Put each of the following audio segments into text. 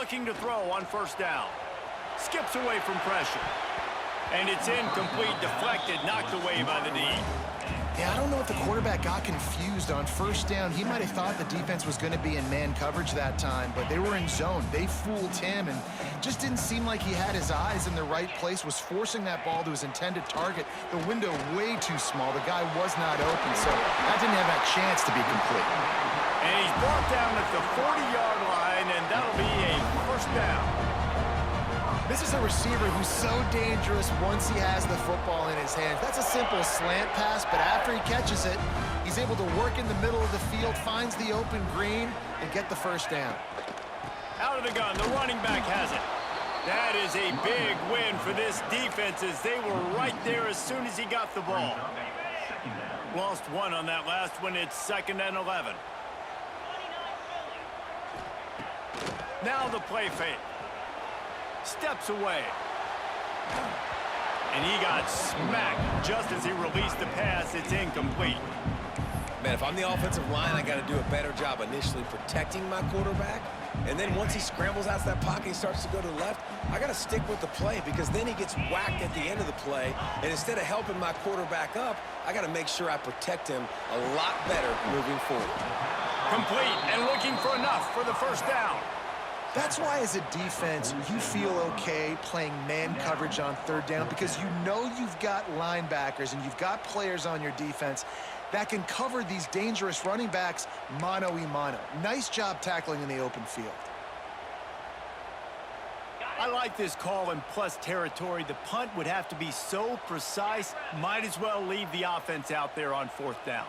looking to throw on first down. Skips away from pressure. And it's incomplete, deflected, knocked away by the D. Yeah, I don't know if the quarterback got confused on first down. He might have thought the defense was going to be in man coverage that time, but they were in zone. They fooled him and just didn't seem like he had his eyes in the right place, was forcing that ball to his intended target. The window way too small. The guy was not open, so that didn't have that chance to be complete. And he's brought down at the 40-yard line, and that'll be a first down. This is a receiver who's so dangerous once he has the football in his hands. That's a simple slant pass, but after he catches it, he's able to work in the middle of the field, finds the open green, and get the first down. Out of the gun, the running back has it. That is a big win for this defense as they were right there as soon as he got the ball. Lost one on that last one. It's 2nd and 11. Now the play fake. Steps away. And he got smacked just as he released the pass. It's incomplete. Man, if I'm the offensive line, I got to do a better job initially protecting my quarterback. And then once he scrambles out of that pocket, he starts to go to the left, I got to stick with the play because then he gets whacked at the end of the play. And instead of helping my quarterback up, I got to make sure I protect him a lot better moving forward. Complete and looking for enough for the first down. That's why, as a defense, you feel okay playing man coverage on third down because you know you've got linebackers and you've got players on your defense that can cover these dangerous running backs mano-a-mano. Nice job tackling in the open field. I like this call in plus territory. The punt would have to be so precise, might as well leave the offense out there on 4th down.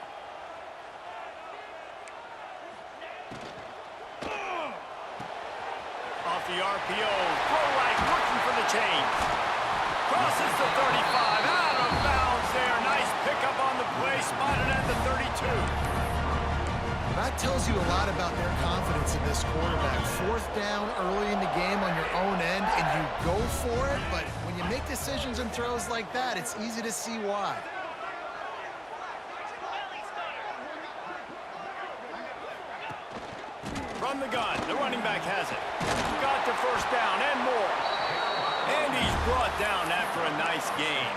Off the RPO, throw right, looking for the change. Crosses the 35, out of bounds there. Nice pickup on the play, spotted at the 32. That tells you a lot about their confidence in this quarterback. 4th down early in the game on your own end, and you go for it, but when you make decisions and throws like that, it's easy to see why. From the gun, the running back has it. Got to first down and more. And he's brought down after a nice gain.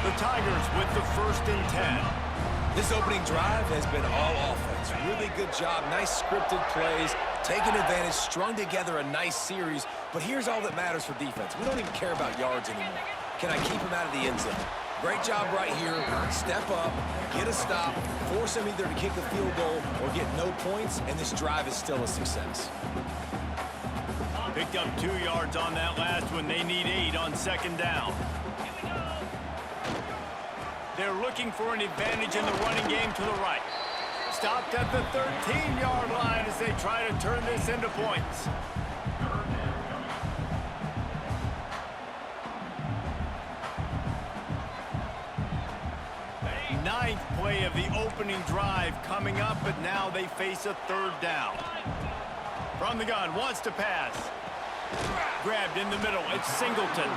The Tigers with the 1st and 10. This opening drive has been all offense. Really good job, nice scripted plays, taking advantage, strung together a nice series. But here's all that matters for defense. We don't even care about yards anymore. Can I keep him out of the end zone? Great job right here. Step up, get a stop, force him either to kick a field goal or get no points, and this drive is still a success. Picked up 2 yards on that last one. They need 8 on 2nd down. They're looking for an advantage in the running game to the right. Stopped at the 13-yard line as they try to turn this into points. Ninth play of the opening drive coming up, but now they face a 3rd down. From the gun, wants to pass. Grabbed in the middle, it's Singleton.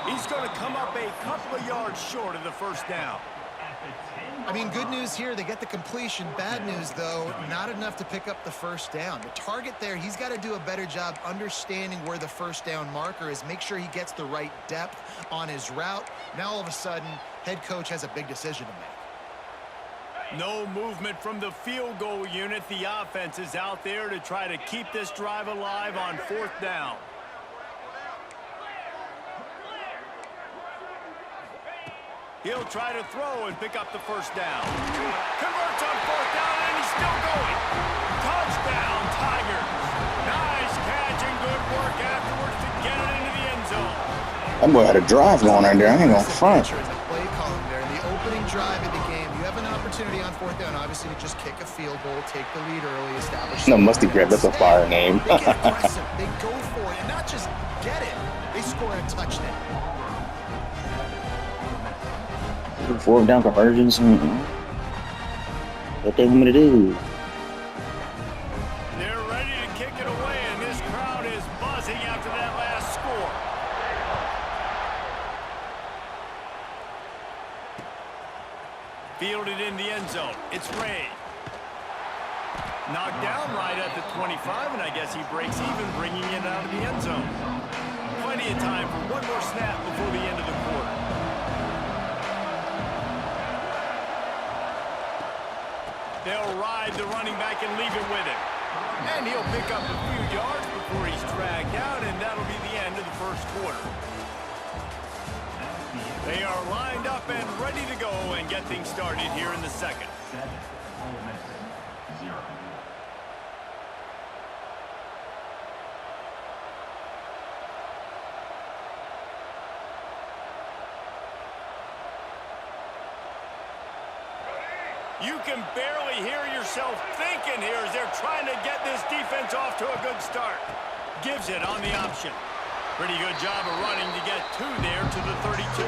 He's going to come up a couple of yards short of the first down. I mean, good news here, they get the completion. Bad news, though, not enough to pick up the first down. The target there, he's got to do a better job understanding where the first down marker is, make sure he gets the right depth on his route. Now, all of a sudden, head coach has a big decision to make. No movement from the field goal unit. The offense is out there to try to keep this drive alive on 4th down. He'll try to throw and pick up the first down. Converts on 4th down, and he's still going. Touchdown, Tigers. Nice catch and good work afterwards to get it into the end zone. That boy had a drive going on there. I ain't gonna front. Play column there in the opening drive of the game. You have an opportunity on 4th down, obviously, to just kick a field goal, take the lead early, establish. No, Musty Grab, that's a fire name. They get aggressive. They go for it, and not just get it. They score a touchdown. 4th down conversions. What they want me to do? They're ready to kick it away, and this crowd is buzzing after that last score. Fielded in the end zone. It's Ray. Knocked down right at the 25, and I guess he breaks even, bringing it out of the end zone. Plenty of time for one more snap before the end of the quarter. They'll ride the running back and leave it with him. And he'll pick up a few yards before he's dragged out, and that'll be the end of the first quarter. They are lined up and ready to go and get things started here in the second. You can barely hear yourself thinking here as they're trying to get this defense off to a good start. Gives it on the option. Pretty good job of running to get two there to the 32.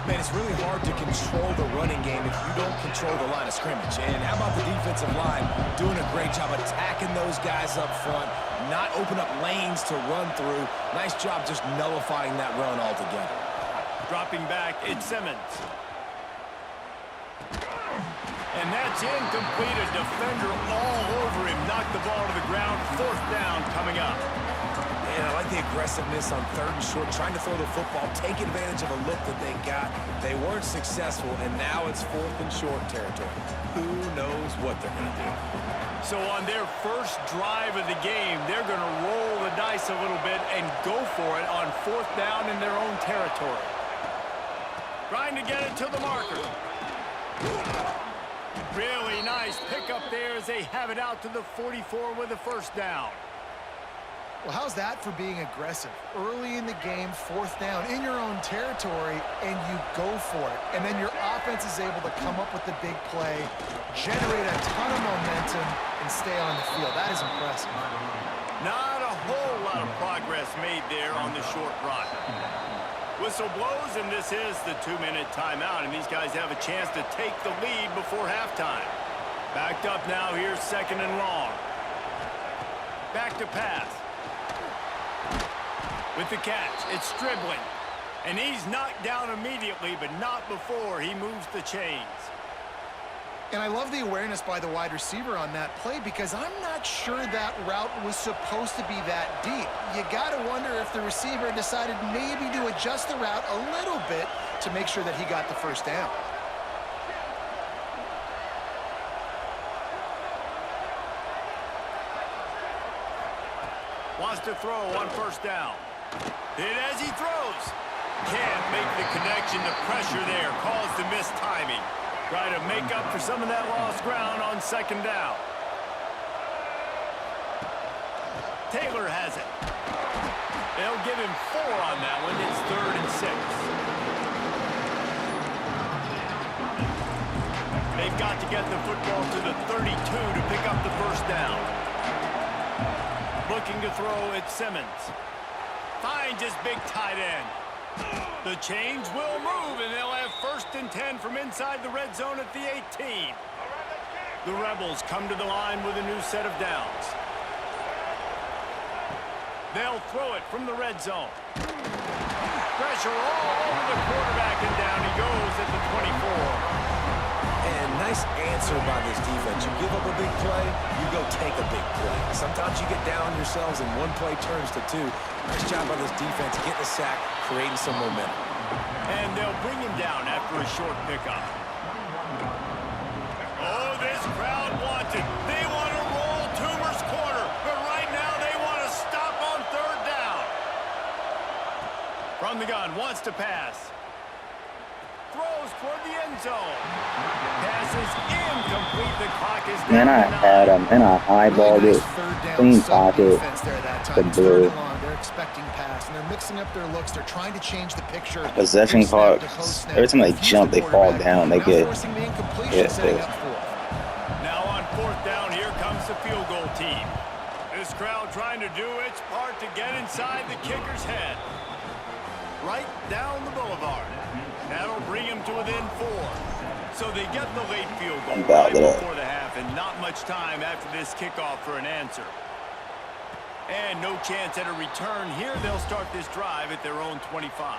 Man, it's really hard to control the running game if you don't control the line of scrimmage. And how about the defensive line doing a great job attacking those guys up front, not open up lanes to run through. Nice job just nullifying that run altogether. Dropping back, it's Simmons. And that's incomplete. A defender all over him. Knocked the ball to the ground. Fourth down coming up. And I like the aggressiveness on 3rd and short, trying to throw the football, take advantage of a look that they got. They weren't successful, and now it's 4th and short territory. Who knows what they're going to do? So on their first drive of the game, they're going to roll the dice a little bit and go for it on 4th down in their own territory. Trying to get it to the marker. Really nice pickup there as they have it out to the 44 with a first down. Well, how's that for being aggressive? Early in the game, 4th down in your own territory, and you go for it. And then your offense is able to come up with the big play, generate a ton of momentum, and stay on the field. That is impressive. Not a whole lot of progress made there on the short run. Whistle blows, and this is the 2-minute timeout, and these guys have a chance to take the lead before halftime. Backed up now, here's 2nd and long. Back to pass. With the catch, it's Stribling. And he's knocked down immediately, but not before he moves the chains. And I love the awareness by the wide receiver on that play because I'm not sure that route was supposed to be that deep. You got to wonder if the receiver decided maybe to adjust the route a little bit to make sure that he got the first down. Wants to throw on 1st down. Hit as he throws. Can't make the connection. The pressure there caused the missed timing. Try to make up for some of that lost ground on 2nd down. Taylor has it. They'll give him 4 on that one. It's 3rd and 6. They've got to get the football to the 32 to pick up the first down. Looking to throw, it's Simmons. Finds his big tight end. The chains will move, and they'll have 1st and 10 from inside the red zone at the 18. The Rebels come to the line with a new set of downs. They'll throw it from the red zone. Pressure all over the quarterback, and down he goes at the 24. And nice answer by this defense. You give up a big play, you go take a big play. Sometimes you get down yourselves and one play turns to 2. Nice job by this defense getting a sack, creating some momentum. And they'll bring him down after a short pickup. Oh, this crowd wants it. They want to roll Toomer's corner, but right now they want to stop on 3rd down. From the gun, wants to pass. Throws toward the end zone. Passes incomplete. The clock is down. Man, I had him, and I eyeballed it. Clean pocket. The blue. They're expecting pass, and they're mixing up their looks. They're trying to change the picture. Possession clock. Every time they jump, they fall down. They get Now on 4th down, here comes the field goal team. This crowd trying to do its part to get inside the kicker's head. Right down the boulevard. That'll bring him to within 4. So they get the late field goal right before the half, and not much time after this kickoff for an answer. And no chance at a return here. They'll start this drive at their own 25.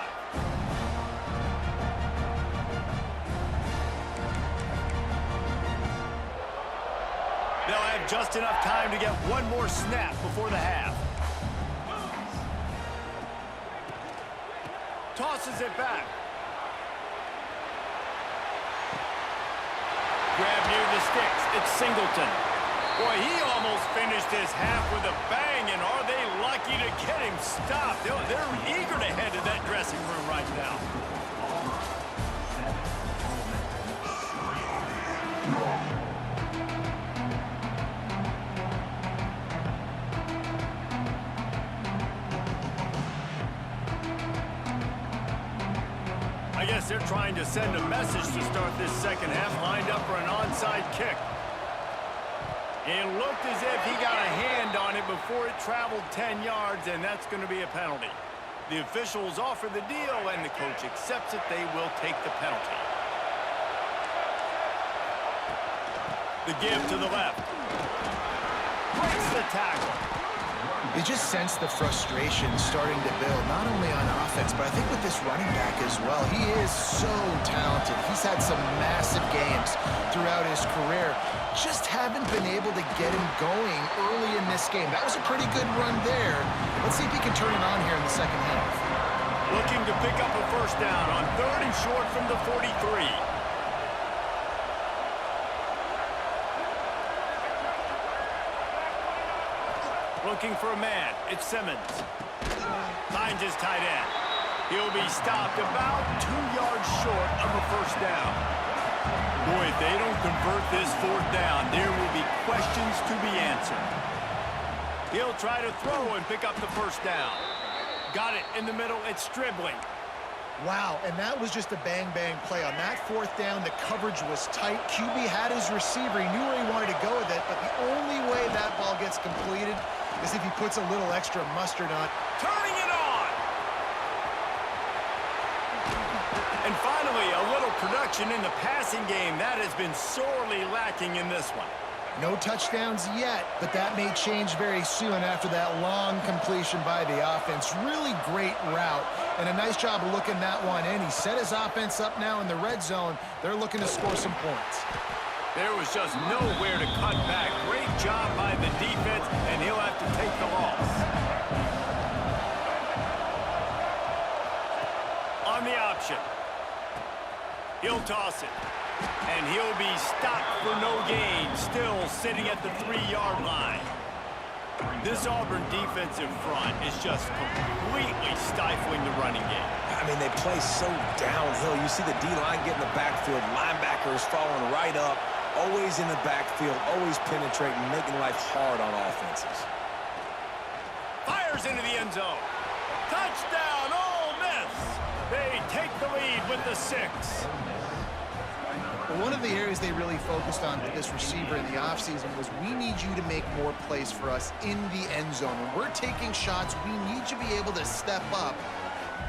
They'll have just enough time to get one more snap before the half. Tosses it back. Grab near the sticks. It's Singleton. Boy, he almost finished this half with a bang, and are they lucky to get him stopped? They're eager to head to that dressing room right now. I guess they're trying to send a message to start this second half, lined up for an onside kick. It looked as if he got a hand on it before it traveled 10 yards, and that's going to be a penalty. The officials offer the deal, and the coach accepts it. They will take the penalty. The give to the left. Breaks the tackle. You just sense the frustration starting to build, not only on offense, but I think with this running back as well. He is so talented. He's had some massive games throughout his career. Just haven't been able to get him going early in this game. That was a pretty good run there. Let's see if he can turn it on here in the second half. Looking to pick up a first down on 3rd and short from the 43. Looking for a man. It's Simmons. Finds his tight end. He'll be stopped about 2 yards short of a first down. Boy, if they don't convert this 4th down, there will be questions to be answered. He'll try to throw and pick up the first down. Got it in the middle. It's Stribling. Wow, and that was just a bang-bang play. On that 4th down, the coverage was tight. QB had his receiver. He knew where he wanted to go with it, but the only way that ball gets completed is if he puts a little extra mustard on. Turning it on! And finally, a little production in the passing game. That has been sorely lacking in this one. No touchdowns yet, but that may change very soon after that long completion by the offense. Really great route, and a nice job of looking that one in. He set his offense up now in the red zone. They're looking to score some points. There was just nowhere to cut back. Great job by the defense, and he'll have to take the loss. On the option. He'll toss it. And he'll be stopped for no gain, still sitting at the 3-yard line. This Auburn defensive front is just completely stifling the running game. I mean, they play so downhill. You see the D-line get in the backfield, linebackers following right up, always in the backfield, always penetrating, making life hard on offenses. Fires into the end zone. Touchdown, Ole Miss. They take the lead with the 6. Well, one of the areas they really focused on with this receiver in the offseason was we need you to make more plays for us in the end zone. When we're taking shots, we need you to be able to step up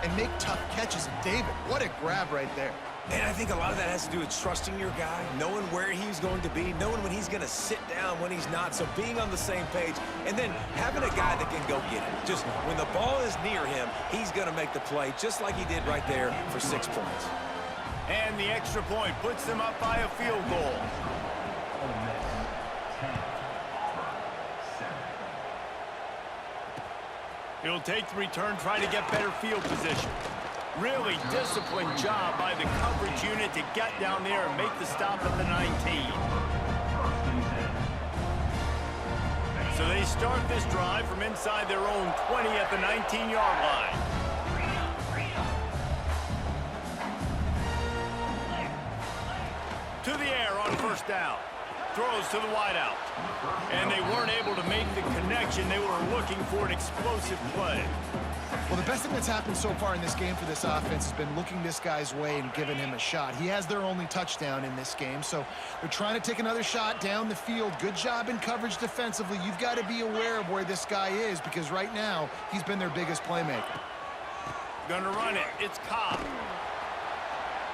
and make tough catches. And David, what a grab right there. And I think a lot of that has to do with trusting your guy, knowing where he's going to be, knowing when he's going to sit down, when he's not, so being on the same page, and then having a guy that can go get it. Just when the ball is near him, he's going to make the play, just like he did right there for 6 points. And the extra point puts them up by a field goal. He'll take the return, try to get better field position. Really disciplined job by the coverage unit to get down there and make the stop at the 19. So they start this drive from inside their own 20 at the 19-yard line. To the air on first down. Throws to the wideout. And they weren't able to make the connection. They were looking for an explosive play. Well, the best thing that's happened so far in this game for this offense has been looking this guy's way and giving him a shot. He has their only touchdown in this game, so they're trying to take another shot down the field. Good job in coverage defensively. You've got to be aware of where this guy is because right now he's been their biggest playmaker. Gonna run it. It's Cobb.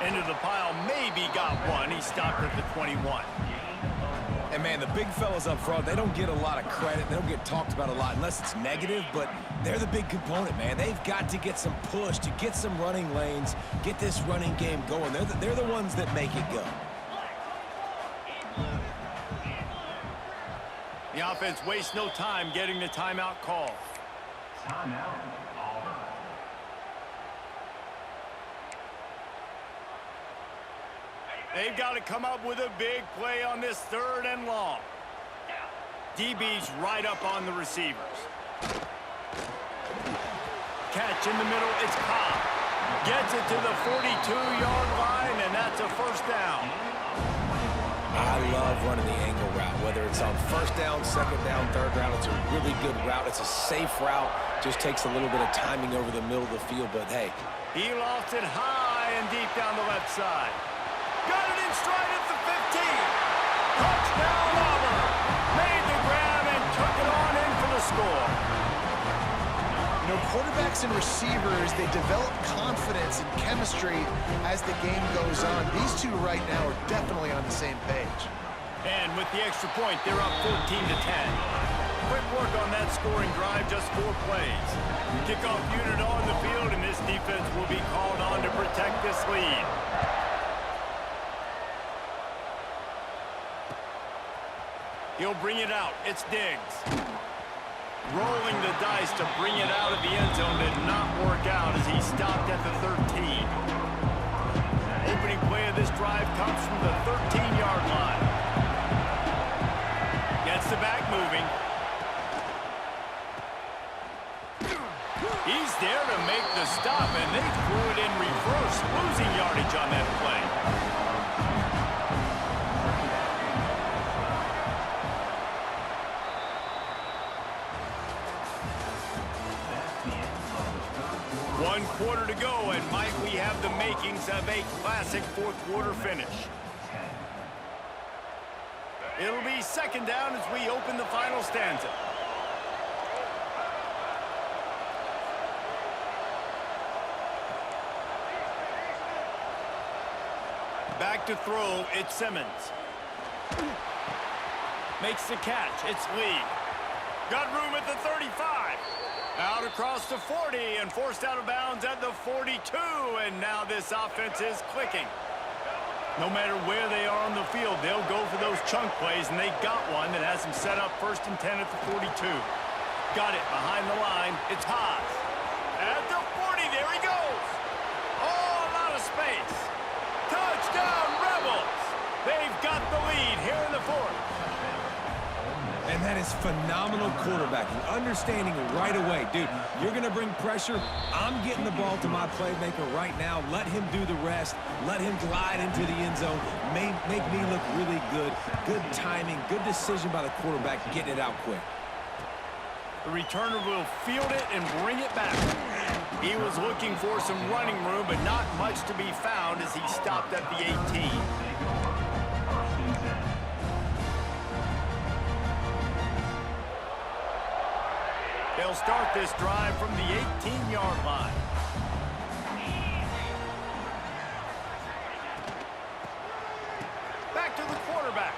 Into the pile, maybe got one. He stopped at the 21. And, man, the big fellas up front, they don't get a lot of credit. They don't get talked about a lot unless it's negative, but they're the big component, man. They've got to get some push, to get some running lanes, get this running game going. They're the ones that make it go. The offense wastes no time getting the timeout call. Timeout. They've got to come up with a big play on this 3rd and long. DB's right up on the receivers. Catch in the middle, it's Cobb. Gets it to the 42-yard line, and that's a 1st down. I love running the angle route, whether it's on 1st down, 2nd down, 3rd down. It's a really good route. It's a safe route. Just takes a little bit of timing over the middle of the field, but hey. He lost it high and deep down the left side. Got it in stride at the 15. Touchdown, Auburn. Made the grab and took it on in for the score. You know, quarterbacks and receivers, they develop confidence and chemistry as the game goes on. These two right now are definitely on the same page. And with the extra point, they're up 14-10. Quick work on that scoring drive, just 4 plays. Kickoff unit on the field, and this defense will be called on to protect this lead. He'll bring it out. It's Diggs. Rolling the dice to bring it out of the end zone did not work out as he stopped at the 13. Opening play of this drive comes from the 13-yard line. Gets the back moving. He's there to make the stop, and they threw it in reverse, losing yardage on that play. One quarter to go, and might we have the makings of a classic 4th quarter finish. It'll be 2nd down as we open the final stanza. Back to throw, it's Simmons. Makes the catch, it's Lee. Got room at the 35. Out across the 40 and forced out of bounds at the 42, and now this offense is clicking. No matter where they are on the field, they'll go for those chunk plays, and they got one that has them set up 1st and 10 at the 42. Got it behind the line. It's Haas. At the 40, there he goes. Oh, a lot of space. Touchdown, Rebels. They've got the lead here in the 4th. And that is phenomenal quarterbacking. Understanding right away. Dude, you're going to bring pressure. I'm getting the ball to my playmaker right now. Let him do the rest. Let him glide into the end zone. Make me look really good. Good timing. Good decision by the quarterback getting it out quick. The returner will field it and bring it back. He was looking for some running room, but not much to be found as he stopped at the 18. They'll start this drive from the 18-yard line. Back to the quarterback.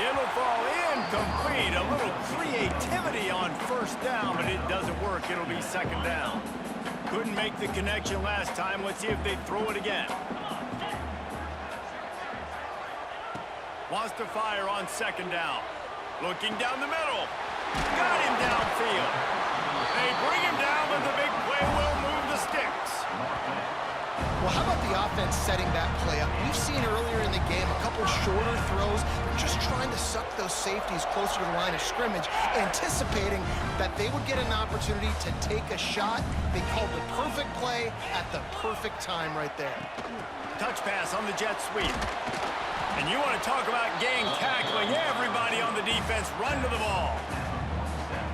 It'll fall incomplete. A little creativity on 1st down, but it doesn't work. It'll be 2nd down. Couldn't make the connection last time. Let's see if they throw it again. Wants to fire on 2nd down. Looking down the middle. Got him downfield. They bring him down, but the big play will move the sticks. Well, how about the offense setting that play up? We've seen earlier in the game a couple shorter throws. They're just trying to suck those safeties closer to the line of scrimmage, anticipating that they would get an opportunity to take a shot. They called the perfect play at the perfect time right there. Touch pass on the jet sweep. And you want to talk about gang tackling. Everybody on the defense run to the ball.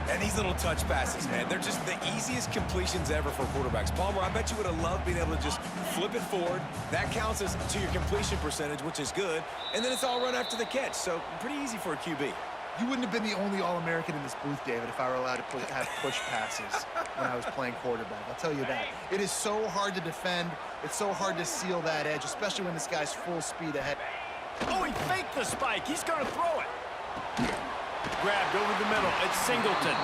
And these little touch passes, man, they're just the easiest completions ever for quarterbacks. Palmer, I bet you would have loved being able to just flip it forward. That counts as to your completion percentage, which is good. And then it's all run after the catch. So pretty easy for a QB. You wouldn't have been the only All-American in this booth, David, if I were allowed to have push passes when I was playing quarterback. I'll tell you that. It is so hard to defend. It's so hard to seal that edge, especially when this guy's full speed ahead. Oh, he faked the spike. He's going to throw it. Grabbed over the middle. It's Singleton.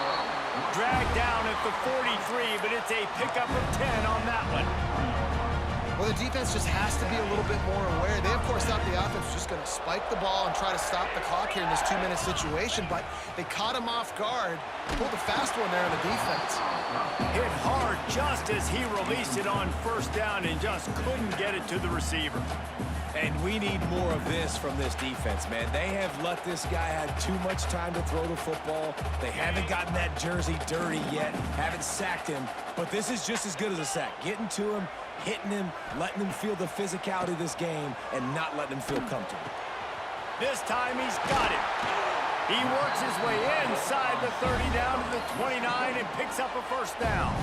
Dragged down at the 43, but it's a pickup of 10 on that one. Well, the defense just has to be a little bit more aware. They, of course, thought the offense was just going to spike the ball and try to stop the clock here in this 2-minute situation, but they caught him off guard, pulled a fast one there on the defense. Hit hard just as he released it on first down and just couldn't get it to the receiver. And we need more of this from this defense, man. They have let this guy have too much time to throw the football. They haven't gotten that jersey dirty yet, haven't sacked him, but this is just as good as a sack. Getting to him, hitting him, letting him feel the physicality of this game, and not letting him feel comfortable. This time he's got it. He works his way inside the 30 down to the 29 and picks up a first down.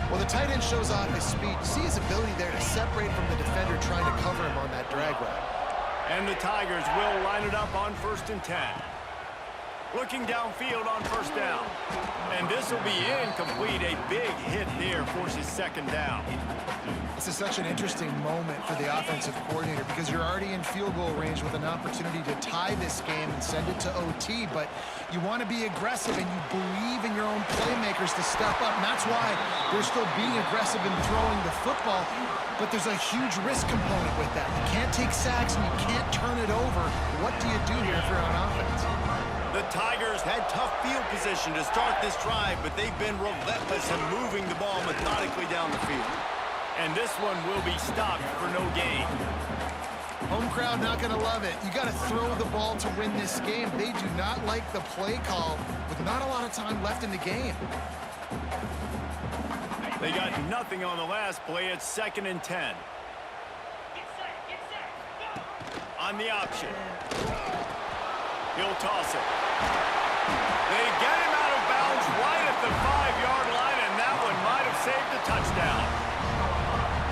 Well, the tight end shows off his speed. You see his ability there to separate from the defender trying to cover him on that drag route. And the Tigers will line it up on 1st and 10. Looking downfield on first down. And this will be incomplete. A big hit there forces 2nd down. This is such an interesting moment for the offensive coordinator because you're already in field goal range with an opportunity to tie this game and send it to OT, but you want to be aggressive and you believe in your own playmakers to step up, and that's why they're still being aggressive in throwing the football, but there's a huge risk component with that. You can't take sacks and you can't turn it over. What do you do here if you're on offense? The Tigers had tough field position to start this drive, but they've been relentless in moving the ball methodically down the field. And this one will be stopped for no gain. Home crowd not going to love it. You got to throw the ball to win this game. They do not like the play call with not a lot of time left in the game. They got nothing on the last play. It's 2nd and 10. On the option. He'll toss it. They get him out of bounds right at the 5-yard line, and that one might have saved a touchdown.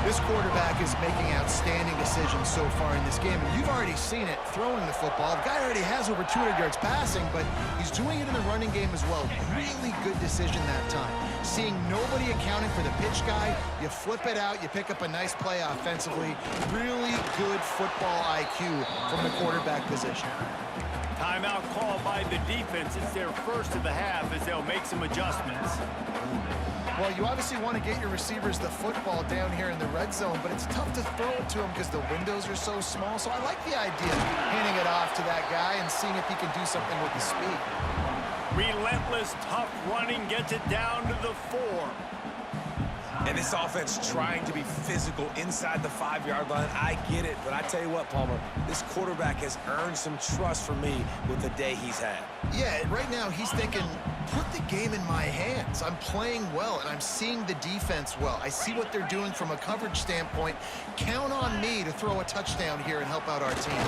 This quarterback is making outstanding decisions so far in this game, and you've already seen it throwing the football. The guy already has over 200 yards passing, but he's doing it in the running game as well. Really good decision that time. Seeing nobody accounting for the pitch guy, you flip it out, you pick up a nice play offensively. Really good football IQ from the quarterback position. Timeout call by the defense. It's their first of the half as they'll make some adjustments. Well, you obviously want to get your receivers the football down here in the red zone, but it's tough to throw it to them because the windows are so small. So I like the idea of handing it off to that guy and seeing if he can do something with his speed. Relentless, tough running gets it down to the 4. And this offense trying to be physical inside the 5-yard line. I get it, but I tell you what, Palmer, this quarterback has earned some trust from me with the day he's had. Yeah, right now he's thinking, put the game in my hands. I'm playing well, and I'm seeing the defense well. I see what they're doing from a coverage standpoint. Count on me to throw a touchdown here and help out our team.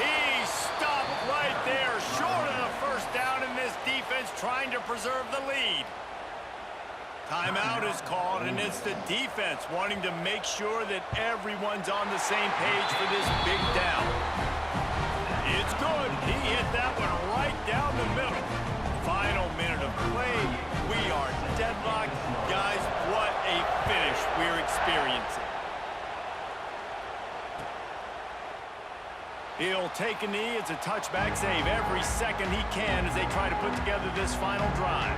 He stopped right there, short of the first down, and this defense trying to preserve the lead. Timeout is called, and it's the defense wanting to make sure that everyone's on the same page for this big down. It's good. He hit that one right down the middle. Final minute of play. We are deadlocked. Guys, what a finish we're experiencing. He'll take a knee. It's a touchback save every second he can as they try to put together this final drive.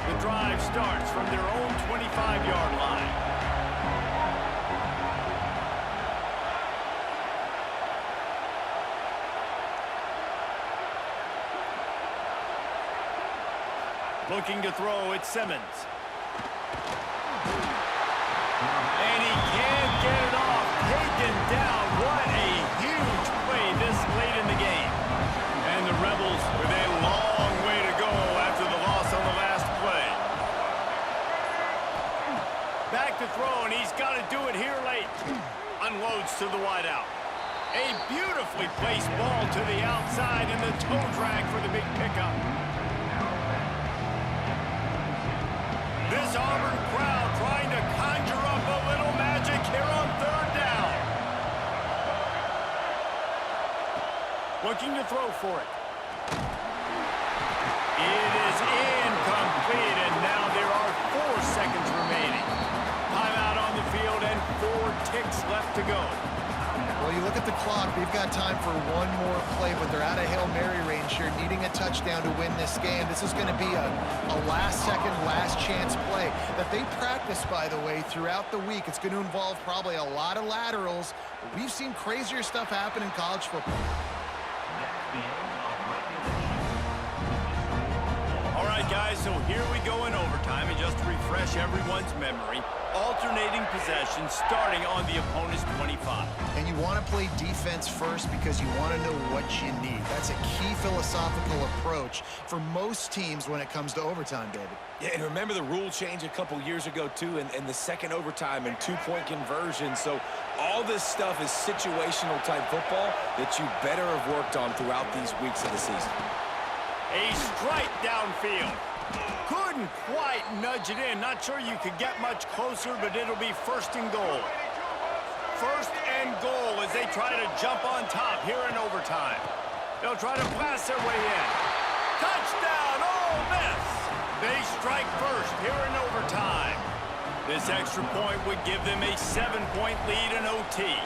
The drive starts from their own 25-yard line. Looking to throw, it's Simmons. And he can't get it off. Taken down. What a huge play this late in the game. And the Rebels with a long way to go after the loss on the last play. Back to throw, and he's got to do it here late. Unloads to the wideout. A beautifully placed ball to the outside, and the toe drag for the big pickup. This Auburn crowd trying to conjure up a little magic here on 3rd down. Looking to throw for it. It is incomplete, and now there are 4 seconds remaining. Timeout on the field and 4 ticks left to go. Well, Well, you look at the clock, they've got time for one more play, but they're out of Hail Mary range here, needing a touchdown to win this game. This is going to be a last-second, last-chance play that they practice, by the way, throughout the week. It's going to involve probably a lot of laterals. We've seen crazier stuff happen in college football. All right, guys, so here we go in overtime, and just to refresh everyone's memory, alternating possession starting on the opponent's 25. And you want to play defense first because you want to know what you need. That's a key philosophical approach for most teams when it comes to overtime, David. Yeah, and remember the rule change a couple years ago, too, and the second overtime and two-point conversion. So all this stuff is situational type football that you better have worked on throughout these weeks of the season. A strike downfield. Couldn't quite nudge it in. Not sure you could get much closer, but it'll be first and goal. First and goal as they try to jump on top here in overtime. They'll try to pass their way in. Touchdown, Ole Miss. They strike first here in overtime. This extra point would give them a 7-point lead in OT.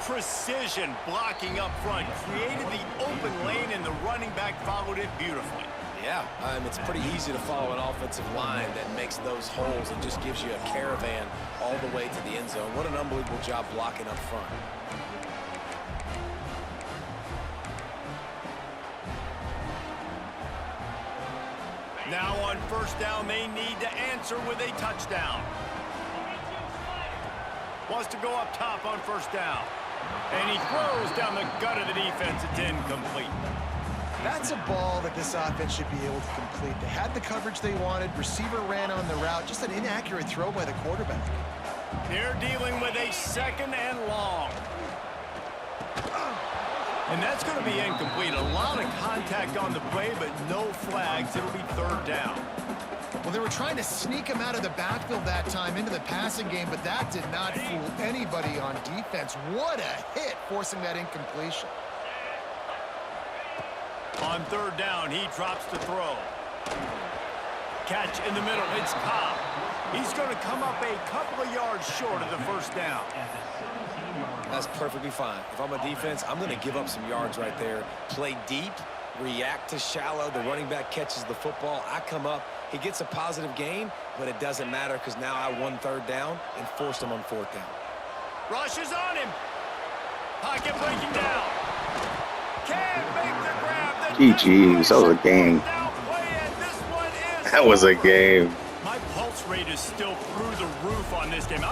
Precision blocking up front created the open lane, and the running back followed it beautifully. Yeah, it's pretty easy to follow an offensive line that makes those holes and just gives you a caravan all the way to the end zone. What an unbelievable job blocking up front. Now on first down, they need to answer with a touchdown. Wants to go up top on first down. And he throws down the gut of the defense. It's incomplete. That's a ball that this offense should be able to complete. They had the coverage they wanted. Receiver ran on the route. Just an inaccurate throw by the quarterback. They're dealing with a second and long. And that's going to be incomplete. A lot of contact on the play, but no flags. It'll be third down. Well, they were trying to sneak him out of the backfield that time into the passing game, but that did not fool anybody on defense. What a hit, forcing that incompletion. On third down, he drops to throw. Catch in the middle. It's Cobb. He's going to come up a couple of yards short of the first down. That's perfectly fine. If I'm a defense, I'm going to give up some yards right there. Play deep, react to shallow. The running back catches the football. I come up. He gets a positive gain, but it doesn't matter because now I won third down and forced him on fourth down. Rush is on him. Pocket breaking down. Can't make the grab. GG's, that was a game. That was a game. My pulse rate is still through the roof on this game.